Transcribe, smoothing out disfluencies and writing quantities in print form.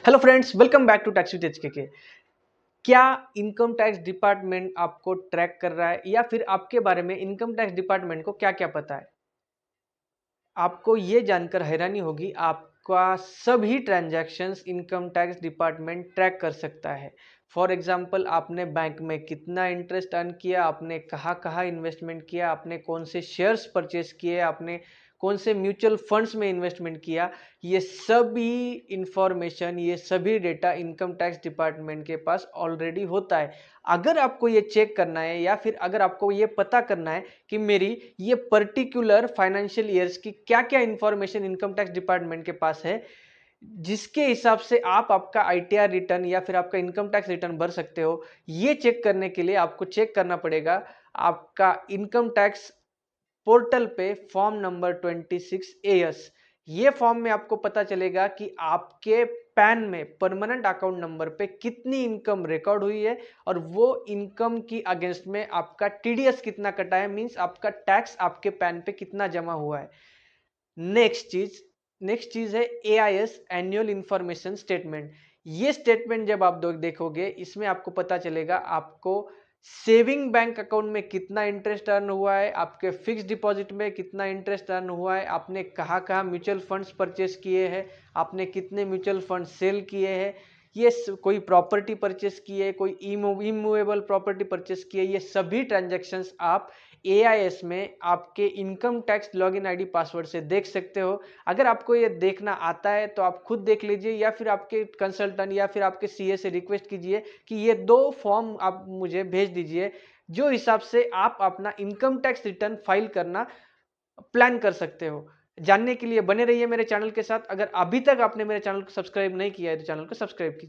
Hello friends, welcome back to tax with HK. क्या income tax department आपको track कर रहा है या फिर आपके बारे में इनकम टैक्स डिपार्टमेंट को क्या क्या पता है? आपको ये जानकर हैरानी होगी, आपका सभी transactions income tax department track कर सकता है। फॉर एग्जांपल, आपने बैंक में कितना इंटरेस्ट अर्न किया, आपने कहाँ कहाँ इन्वेस्टमेंट किया, आपने कौन से शेयर्स परचेज किए, आपने कौन से म्यूचुअल फंड्स में इन्वेस्टमेंट किया, ये सभी इंफॉर्मेशन, ये सभी डेटा इनकम टैक्स डिपार्टमेंट के पास ऑलरेडी होता है। अगर आपको ये चेक करना है या फिर अगर आपको ये पता करना है कि मेरी ये पर्टिकुलर फाइनेंशियल ईयर्स की क्या क्या इंफॉर्मेशन इनकम टैक्स डिपार्टमेंट के पास है, जिसके हिसाब से आप आपका आईटीआर रिटर्न या फिर आपका इनकम टैक्स रिटर्न भर सकते हो, ये चेक करने के लिए आपको चेक करना पड़ेगा आपका इनकम टैक्स पोर्टल पे फॉर्म नंबर 26 AS। ये फॉर्म में आपको पता चलेगा कि आपके पैन में परमानेंट अकाउंट नंबर पे कितनी इनकम रिकॉर्ड हुई है और वो इनकम की अगेंस्ट में आपका टीडीएस कितना कटा है, मींस आपका टैक्स आपके पैन पे कितना जमा हुआ है। नेक्स्ट चीज है एआईएस, एनुअल इंफॉर्मेशन स्टेटमेंट। ये स्टेटमेंट जब आप देखोगे, इसमें आपको पता चलेगा आपको सेविंग बैंक अकाउंट में कितना इंटरेस्ट अर्न हुआ है, आपके फिक्स डिपॉजिट में कितना इंटरेस्ट अर्न हुआ है, आपने कहाँ कहाँ म्यूचुअल फंड्स परचेस किए हैं, आपने कितने म्यूचुअल फंड सेल किए हैं, ये कोई प्रॉपर्टी परचेस की है, कोई इमूवेबल प्रॉपर्टी परचेस की है, ये सभी ट्रांजैक्शंस आप एआईएस में आपके income tax login ID password से देख सकते हो। अगर आपको ये देखना आता है तो आप खुद देख लीजिए या फिर आपके कंसल्टेंट या फिर आपके सीए से रिक्वेस्ट कीजिए कि ये 2 फॉर्म आप मुझे भेज दीजिए, जो हिसाब से आप अपना इनकम टैक्स रिटर्न फाइल करना प्लान कर सकते हो। जानने के लिए बने रहिए मेरे चैनल के साथ। अगर अभी तक आपने मेरे चैनल को सब्सक्राइब नहीं किया है तो चैनल को सब्सक्राइब कीजिए।